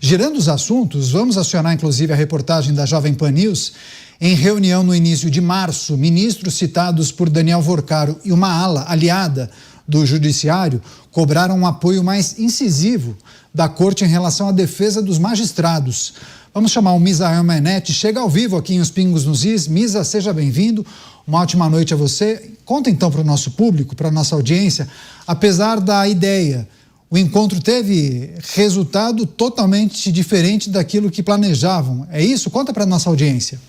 Girando os assuntos, vamos acionar inclusive a reportagem da Jovem Pan News. Em reunião no início de março, ministros citados por Daniel Vorcaro e uma ala aliada do Judiciário cobraram um apoio mais incisivo da Corte em relação à defesa dos magistrados. Vamos chamar o Misael Mainetti, chega ao vivo aqui em Os Pingos nos Is. Misa, seja bem-vindo, uma ótima noite a você. Conta então para o nosso público, para a nossa audiência, apesar da ideia, o encontro teve resultado totalmente diferente daquilo que planejavam. É isso? Conta para a nossa audiência.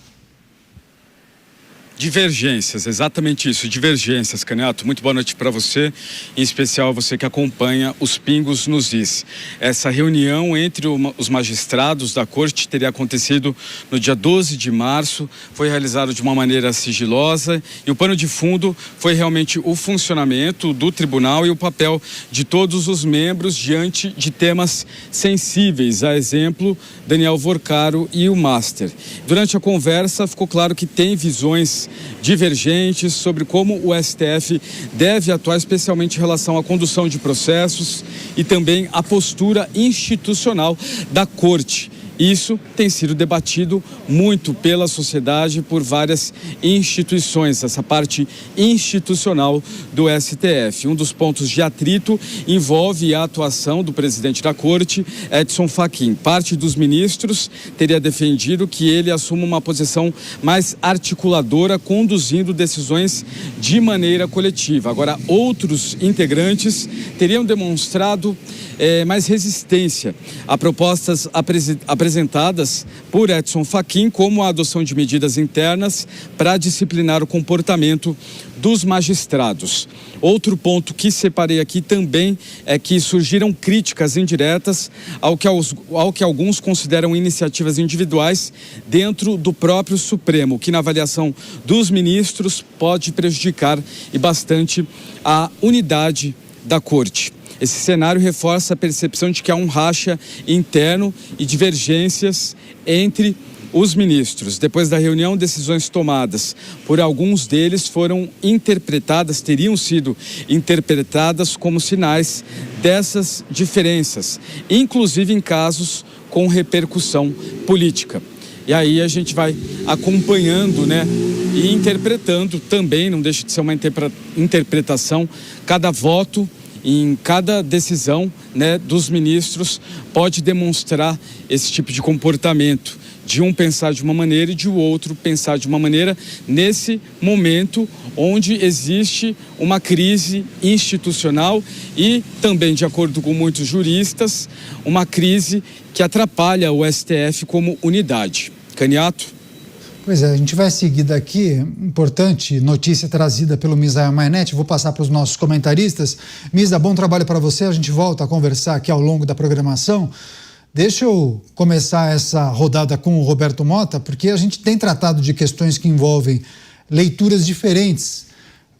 Divergências, exatamente isso, divergências, Caniato. Muito boa noite para você, em especial você que acompanha Os Pingos nos Is. Essa reunião entre os magistrados da Corte teria acontecido no dia 12 de março, foi realizado de uma maneira sigilosa e o pano de fundo foi realmente o funcionamento do tribunal e o papel de todos os membros diante de temas sensíveis, a exemplo, Daniel Vorcaro e o Master. Durante a conversa ficou claro que tem visões divergentes sobre como o STF deve atuar, especialmente em relação à condução de processos e também a postura institucional da Corte. Isso tem sido debatido muito pela sociedade, por várias instituições, essa parte institucional do STF. Um dos pontos de atrito envolve a atuação do presidente da Corte, Edson Fachin. Parte dos ministros teria defendido que ele assuma uma posição mais articuladora, conduzindo decisões de maneira coletiva. Agora, outros integrantes teriam demonstrado mais resistência a propostas apresentadas por Edson Fachin, como a adoção de medidas internas para disciplinar o comportamento dos magistrados. Outro ponto que separei aqui também é que surgiram críticas indiretas ao que alguns consideram iniciativas individuais dentro do próprio Supremo, que na avaliação dos ministros pode prejudicar e bastante a unidade da Corte. Esse cenário reforça a percepção de que há um racha interno e divergências entre os ministros. Depois da reunião, decisões tomadas por alguns deles teriam sido interpretadas como sinais dessas diferenças, inclusive em casos com repercussão política. E aí a gente vai acompanhando, e interpretando também, não deixa de ser uma interpretação, cada voto em cada decisão, dos ministros pode demonstrar esse tipo de comportamento, de um pensar de uma maneira e de outro pensar de uma maneira, nesse momento onde existe uma crise institucional e também, de acordo com muitos juristas, uma crise que atrapalha o STF como unidade. Caniato? Pois é, a gente vai seguir daqui, importante notícia trazida pelo Misael Mainetti, vou passar para os nossos comentaristas. Misa, bom trabalho para você, a gente volta a conversar aqui ao longo da programação. Deixa eu começar essa rodada com o Roberto Mota, porque a gente tem tratado de questões que envolvem leituras diferentes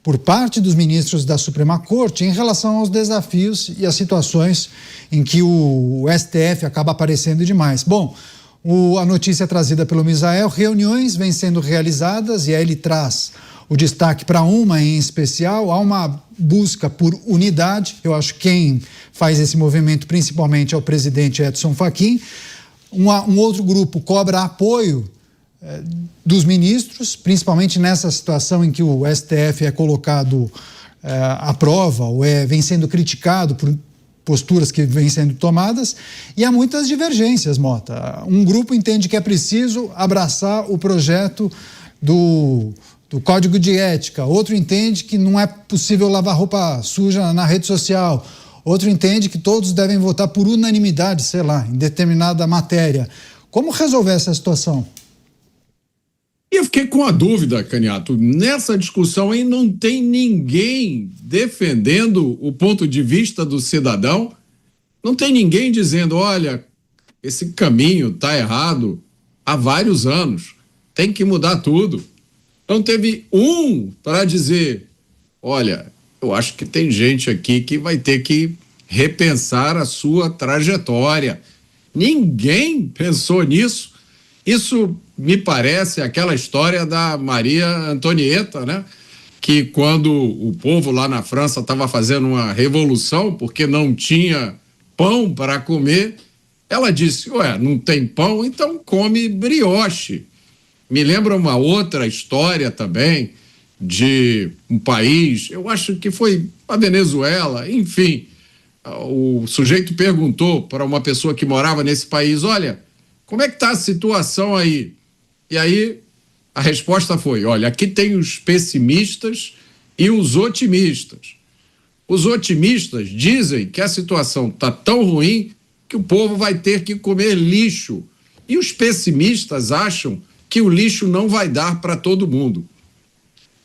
por parte dos ministros da Suprema Corte em relação aos desafios e às situações em que o STF acaba aparecendo demais. Bom, a notícia trazida pelo Misael, reuniões vêm sendo realizadas e aí ele traz o destaque para uma em especial. Há uma busca por unidade, eu acho que quem faz esse movimento principalmente é o presidente Edson Fachin. Um outro grupo cobra apoio dos ministros, principalmente nessa situação em que o STF é colocado à prova ou vem sendo criticado por posturas que vêm sendo tomadas, e há muitas divergências, Mota. Um grupo entende que é preciso abraçar o projeto do Código de Ética, outro entende que não é possível lavar roupa suja na rede social, outro entende que todos devem votar por unanimidade, em determinada matéria. Como resolver essa situação? Eu fiquei com a dúvida, Caniato, nessa discussão aí não tem ninguém defendendo o ponto de vista do cidadão, não tem ninguém dizendo, olha, esse caminho está errado há vários anos, tem que mudar tudo. Não teve um para dizer, olha, eu acho que tem gente aqui que vai ter que repensar a sua trajetória. Ninguém pensou nisso. Isso me parece aquela história da Maria Antonieta, que quando o povo lá na França estava fazendo uma revolução porque não tinha pão para comer, Ela disse, ué, não tem pão, então come brioche. Me lembra uma outra história também de um país, eu acho que foi a Venezuela, enfim, o sujeito perguntou para uma pessoa que morava nesse país, olha, como é que está a situação aí? E aí a resposta foi, olha, aqui tem os pessimistas e os otimistas. Os otimistas dizem que a situação está tão ruim que o povo vai ter que comer lixo. E os pessimistas acham que o lixo não vai dar para todo mundo.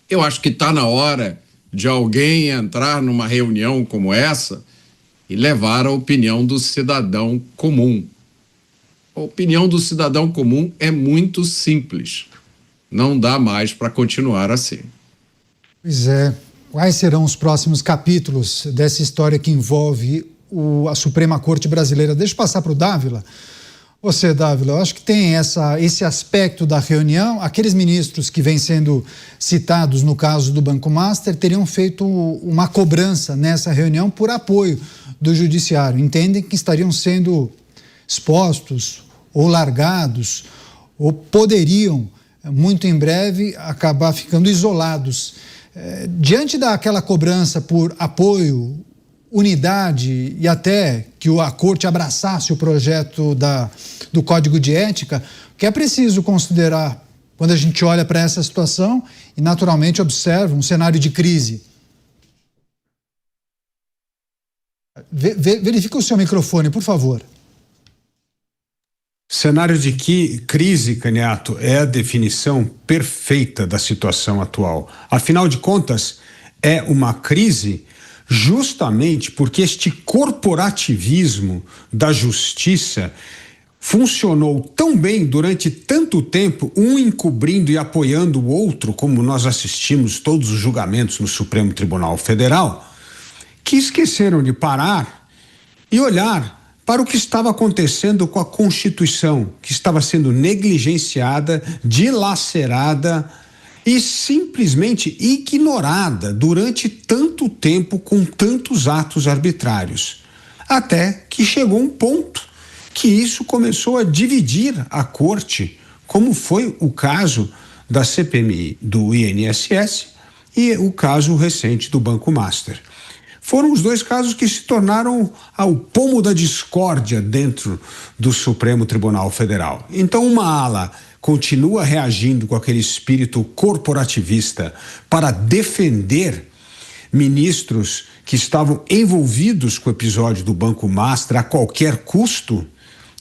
Eu acho que está na hora de alguém entrar numa reunião como essa e levar a opinião do cidadão comum. A opinião do cidadão comum é muito simples. Não dá mais para continuar assim. Pois é. Quais serão os próximos capítulos dessa história que envolve a Suprema Corte Brasileira? Deixa eu passar para o Dávila. Você, Dávila, eu acho que tem esse aspecto da reunião. Aqueles ministros que vêm sendo citados no caso do Banco Master teriam feito uma cobrança nessa reunião por apoio do Judiciário. Entendem que estariam sendo expostos ou largados ou poderiam, muito em breve, acabar ficando isolados. Diante daquela cobrança por apoio, unidade e até que a Corte abraçasse o projeto do Código de Ética, o que é preciso considerar quando a gente olha para essa situação e naturalmente observa um cenário de crise? Verifique o seu microfone, por favor. Cenário de crise, Caniato, é a definição perfeita da situação atual. Afinal de contas, é uma crise justamente porque este corporativismo da justiça funcionou tão bem durante tanto tempo, um encobrindo e apoiando o outro, como nós assistimos todos os julgamentos no Supremo Tribunal Federal, que esqueceram de parar e olhar para o que estava acontecendo com a Constituição, que estava sendo negligenciada, dilacerada e simplesmente ignorada durante tanto tempo com tantos atos arbitrários. Até que chegou um ponto que isso começou a dividir a Corte, como foi o caso da CPMI do INSS e o caso recente do Banco Master. Foram os dois casos que se tornaram o pomo da discórdia dentro do Supremo Tribunal Federal. Então, uma ala continua reagindo com aquele espírito corporativista para defender ministros que estavam envolvidos com o episódio do Banco Master a qualquer custo,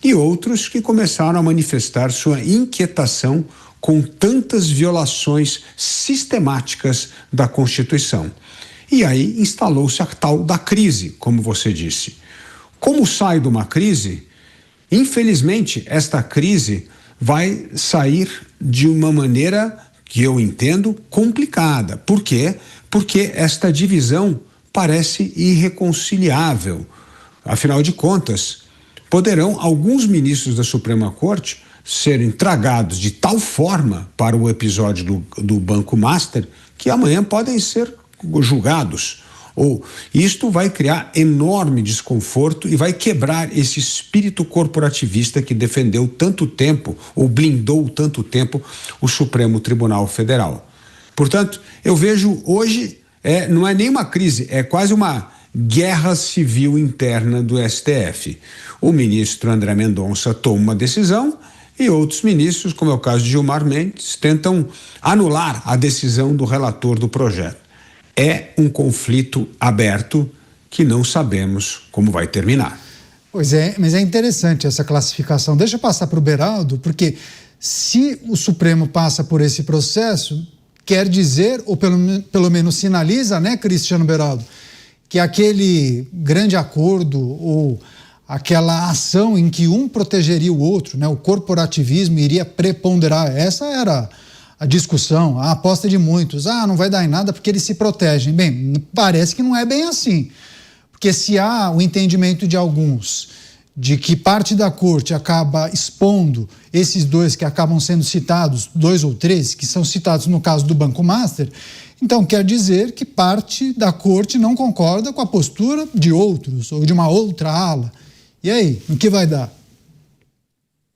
e outros que começaram a manifestar sua inquietação com tantas violações sistemáticas da Constituição. E aí instalou-se a tal da crise, como você disse. Como sai de uma crise? Infelizmente, esta crise vai sair de uma maneira que eu entendo complicada. Por quê? Porque esta divisão parece irreconciliável. Afinal de contas, poderão alguns ministros da Suprema Corte serem tragados de tal forma para o episódio do Banco Master que amanhã podem ser julgados. Ou isto vai criar enorme desconforto e vai quebrar esse espírito corporativista que defendeu tanto tempo ou blindou tanto tempo o Supremo Tribunal Federal. Portanto, eu vejo hoje não é nem uma crise, é quase uma guerra civil interna do STF. O ministro André Mendonça toma uma decisão e outros ministros, como é o caso de Gilmar Mendes, tentam anular a decisão do relator do projeto. É um conflito aberto que não sabemos como vai terminar. Pois é, mas é interessante essa classificação. Deixa eu passar para o Beraldo, porque se o Supremo passa por esse processo, quer dizer, ou pelo menos sinaliza, né, Cristiano Beraldo, que aquele grande acordo ou aquela ação em que um protegeria o outro, né, o corporativismo iria preponderar. Essa era a discussão, a aposta de muitos. Não vai dar em nada porque eles se protegem. Bem, parece que não é bem assim. Porque se há o entendimento de alguns de que parte da corte acaba expondo esses dois que acabam sendo citados, 2 ou 3, que são citados no caso do Banco Master, então quer dizer que parte da corte não concorda com a postura de outros ou de uma outra ala. E aí, o que vai dar?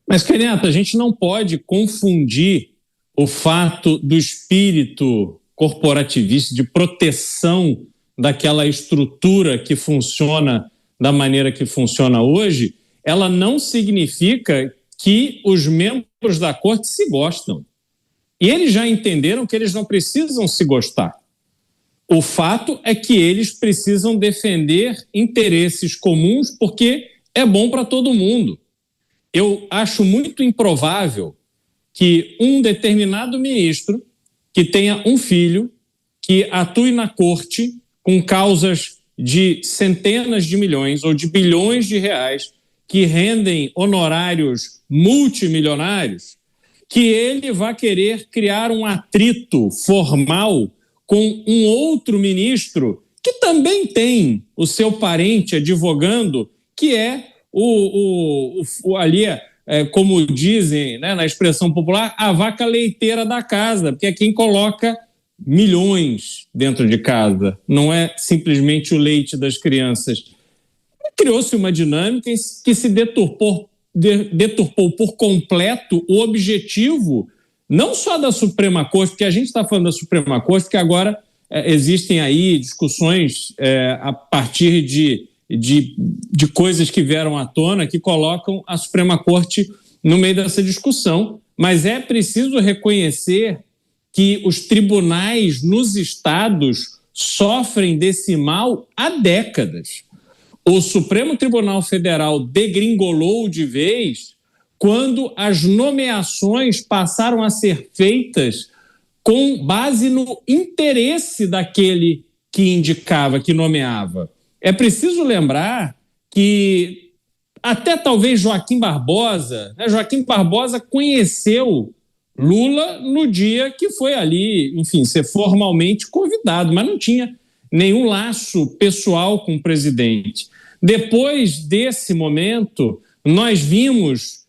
Mas, Caneta, a gente não pode confundir o fato do espírito corporativista de proteção daquela estrutura que funciona da maneira que funciona hoje. Ela não significa que os membros da corte se gostam. E eles já entenderam que eles não precisam se gostar. O fato é que eles precisam defender interesses comuns porque é bom para todo mundo. Eu acho muito improvável que um determinado ministro que tenha um filho que atue na corte com causas de centenas de milhões ou de bilhões de reais que rendem honorários multimilionários, que ele vai querer criar um atrito formal com um outro ministro que também tem o seu parente advogando, que é como dizem, né, na expressão popular, a vaca leiteira da casa, porque é quem coloca milhões dentro de casa, não é simplesmente o leite das crianças. Criou-se uma dinâmica que se deturpou por completo o objetivo, não só da Suprema Corte, porque a gente está falando da Suprema Corte, porque agora existem aí discussões a partir de coisas que vieram à tona que colocam a Suprema Corte no meio dessa discussão, mas é preciso reconhecer que os tribunais nos estados sofrem desse mal há décadas. O Supremo Tribunal Federal degringolou de vez quando as nomeações passaram a ser feitas com base no interesse daquele que indicava, que nomeava. É preciso lembrar que até talvez Joaquim Barbosa conheceu Lula no dia que foi ali, enfim, ser formalmente convidado, mas não tinha nenhum laço pessoal com o presidente. Depois desse momento, nós vimos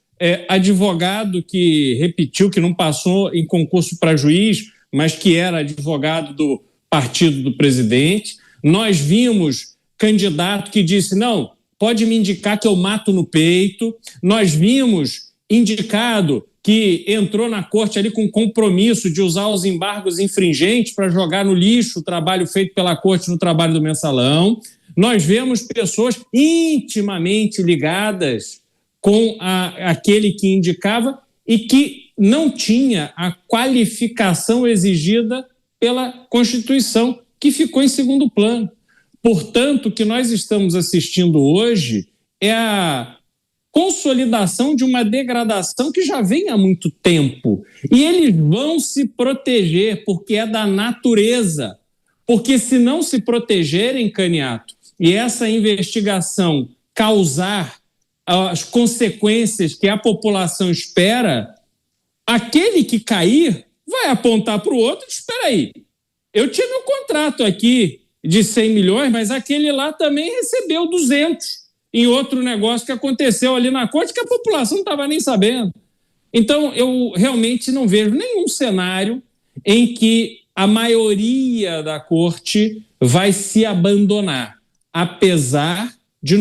advogado que repetiu, que não passou em concurso para juiz, mas que era advogado do partido do presidente. Nós vimos candidato que disse, não, pode me indicar que eu mato no peito. Nós vimos indicado que entrou na corte ali com compromisso de usar os embargos infringentes para jogar no lixo o trabalho feito pela corte no trabalho do mensalão. Nós vemos pessoas intimamente ligadas com aquele que indicava e que não tinha a qualificação exigida pela Constituição, que ficou em segundo plano. Portanto, o que nós estamos assistindo hoje é a consolidação de uma degradação que já vem há muito tempo. E eles vão se proteger porque é da natureza. Porque se não se protegerem, Caniato, e essa investigação causar as consequências que a população espera, aquele que cair vai apontar para o outro, espera aí, eu tinha meu contrato aqui de 100 milhões, mas aquele lá também recebeu 200 em outro negócio que aconteceu ali na corte que a população não estava nem sabendo. Então, eu realmente não vejo nenhum cenário em que a maioria da corte vai se abandonar, apesar de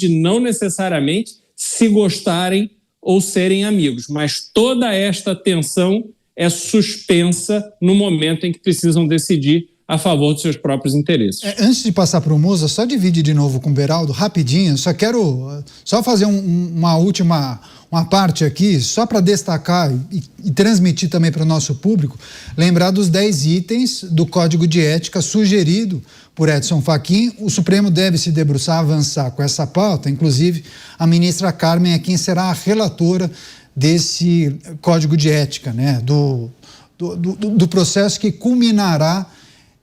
não necessariamente se gostarem ou serem amigos, mas toda esta tensão é suspensa no momento em que precisam decidir a favor dos seus próprios interesses. Antes de passar para o Musa, só divide de novo com o Beraldo, rapidinho, quero fazer uma última parte aqui, só para destacar e transmitir também para o nosso público, lembrar dos 10 itens do Código de Ética sugerido por Edson Fachin. O Supremo deve se debruçar, avançar com essa pauta, inclusive a ministra Carmen é quem será a relatora desse Código de Ética, né, do processo que culminará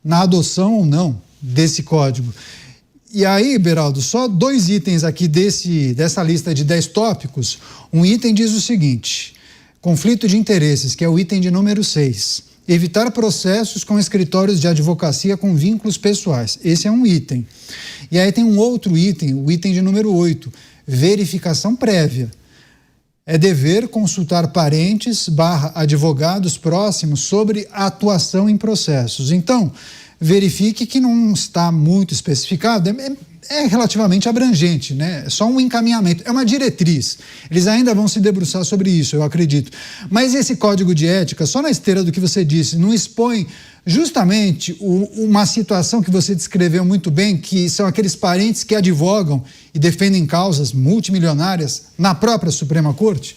na adoção ou não desse código. E aí, Beraldo, só 2 itens aqui dessa lista de 10 tópicos. Um item diz o seguinte: conflito de interesses, que é o item de número 6. Evitar processos com escritórios de advocacia com vínculos pessoais. Esse é um item. E aí tem um outro item, o item de número 8, verificação prévia. É dever consultar parentes / advogados próximos sobre a atuação em processos. Então, verifique que não está muito especificado. é relativamente abrangente, né? É só um encaminhamento, é uma diretriz. Eles ainda vão se debruçar sobre isso, eu acredito. Mas esse código de ética, só na esteira do que você disse, não expõe justamente uma situação que você descreveu muito bem, que são aqueles parentes que advogam e defendem causas multimilionárias na própria Suprema Corte?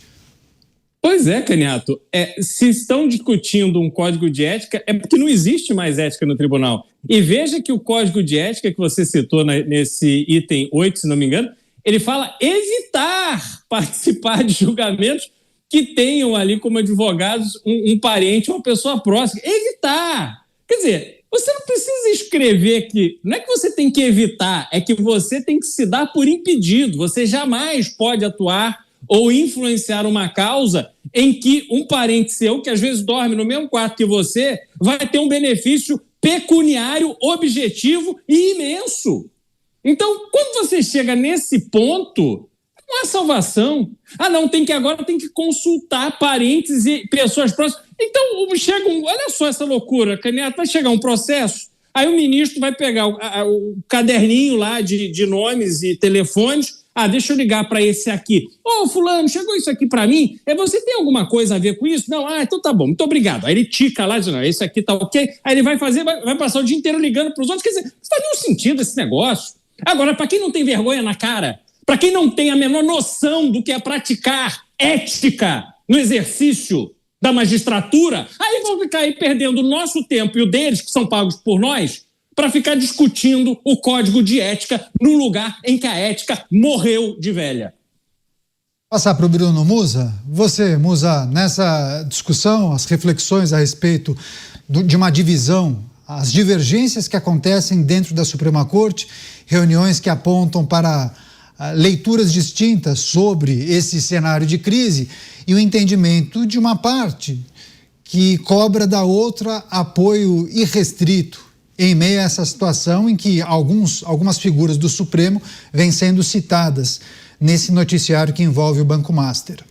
Pois é, Caniato. Se estão discutindo um código de ética, é porque não existe mais ética no tribunal. E veja que o código de ética que você citou nesse item 8, se não me engano, ele fala evitar participar de julgamentos que tenham ali como advogados um parente ou uma pessoa próxima. Evitar! Quer dizer, você não precisa escrever que... Não é que você tem que evitar, é que você tem que se dar por impedido. Você jamais pode atuar ou influenciar uma causa em que um parente seu, que às vezes dorme no mesmo quarto que você, vai ter um benefício pecuniário, objetivo e imenso. Então, quando você chega nesse ponto, não há salvação. Não, agora tem que consultar parentes e pessoas próximas. Então, olha só essa loucura, Caniato, vai chegar um processo, aí o ministro vai pegar o caderninho lá de nomes e telefones. Deixa eu ligar para esse aqui. Fulano, chegou isso aqui para mim? Você tem alguma coisa a ver com isso? Não? Então tá bom, muito obrigado. Aí ele tica lá, diz, não, esse aqui tá ok. Aí ele vai passar o dia inteiro ligando para os outros. Quer dizer, não faz nenhum sentido esse negócio. Agora, para quem não tem vergonha na cara, para quem não tem a menor noção do que é praticar ética no exercício da magistratura, aí vão ficar aí perdendo o nosso tempo e o deles, que são pagos por nós, para ficar discutindo o código de ética num lugar em que a ética morreu de velha. Passar para o Bruno Musa. Você, Musa, nessa discussão, as reflexões a respeito de uma divisão, as divergências que acontecem dentro da Suprema Corte, reuniões que apontam para leituras distintas sobre esse cenário de crise e o entendimento de uma parte que cobra da outra apoio irrestrito em meio a essa situação em que algumas figuras do Supremo vêm sendo citadas nesse noticiário que envolve o Banco Master.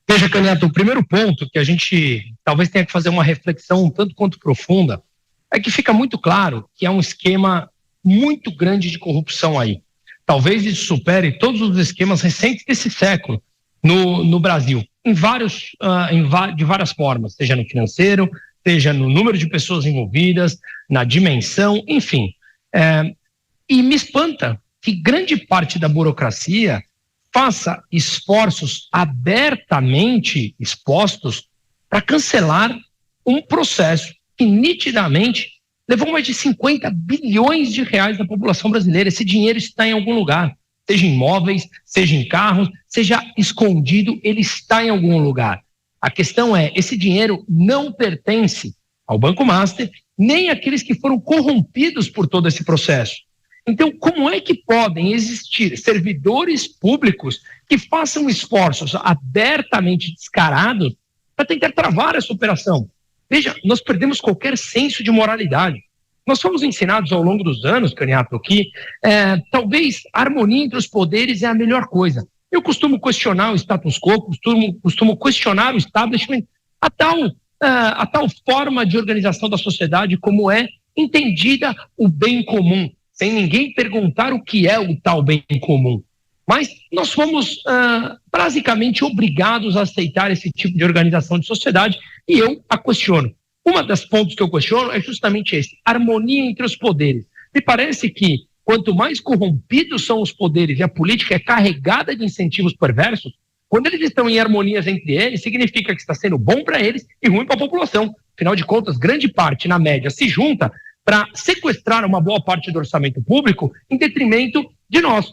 Veja, Caniato, o primeiro ponto que a gente talvez tenha que fazer uma reflexão um tanto quanto profunda é que fica muito claro que há um esquema muito grande de corrupção aí. Talvez isso supere todos os esquemas recentes desse século no Brasil, de várias formas, seja no financeiro, seja no número de pessoas envolvidas, na dimensão, enfim. E me espanta que grande parte da burocracia faça esforços abertamente expostos para cancelar um processo que nitidamente levou mais de 50 bilhões de reais da população brasileira. Esse dinheiro está em algum lugar, seja em imóveis, seja em carros, seja escondido, ele está em algum lugar. A questão é, esse dinheiro não pertence ao Banco Master, nem àqueles que foram corrompidos por todo esse processo. Então, como é que podem existir servidores públicos que façam esforços abertamente descarados para tentar travar essa operação? Veja, nós perdemos qualquer senso de moralidade. Nós fomos ensinados ao longo dos anos, Caniato, que talvez a harmonia entre os poderes é a melhor coisa. Eu costumo questionar o status quo, costumo questionar o establishment, a tal forma de organização da sociedade como é entendida o bem comum, sem ninguém perguntar o que é o tal bem comum. Mas nós fomos basicamente obrigados a aceitar esse tipo de organização de sociedade e eu a questiono. Uma das pontos que eu questiono é justamente esse, harmonia entre os poderes. Me parece que quanto mais corrompidos são os poderes e a política é carregada de incentivos perversos, quando eles estão em harmonias entre eles, significa que está sendo bom para eles e ruim para a população. Afinal de contas, grande parte, na média, se junta para sequestrar uma boa parte do orçamento público em detrimento de nós,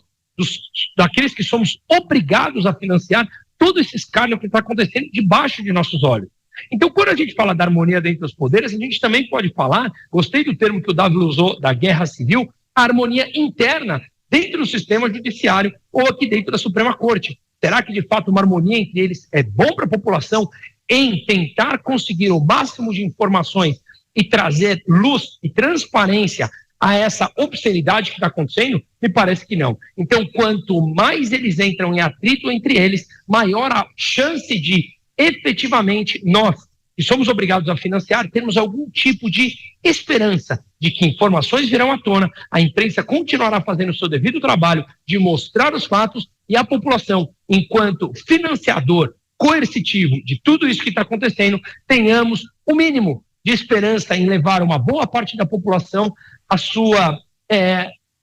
daqueles que somos obrigados a financiar todo esse escárnio que está acontecendo debaixo de nossos olhos. Então, quando a gente fala da harmonia dentro dos poderes, a gente também pode falar, gostei do termo que o Davi usou, da guerra civil, a harmonia interna dentro do sistema judiciário ou aqui dentro da Suprema Corte. Será que, de fato, uma harmonia entre eles é bom para a população em tentar conseguir o máximo de informações e trazer luz e transparência a essa obscenidade que está acontecendo? Me parece que não. Então, quanto mais eles entram em atrito entre eles, maior a chance de, efetivamente, nós, e somos obrigados a financiar, temos algum tipo de esperança de que informações virão à tona, a imprensa continuará fazendo o seu devido trabalho de mostrar os fatos e a população, enquanto financiador coercitivo de tudo isso que está acontecendo, tenhamos o mínimo de esperança em levar uma boa parte da população à sua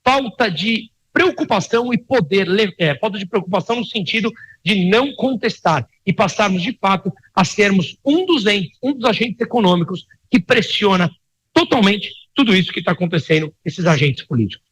falta de preocupação e poder, falta de preocupação no sentido de não contestar e passarmos de fato a sermos um dos agentes econômicos que pressiona totalmente tudo isso que está acontecendo, esses agentes políticos.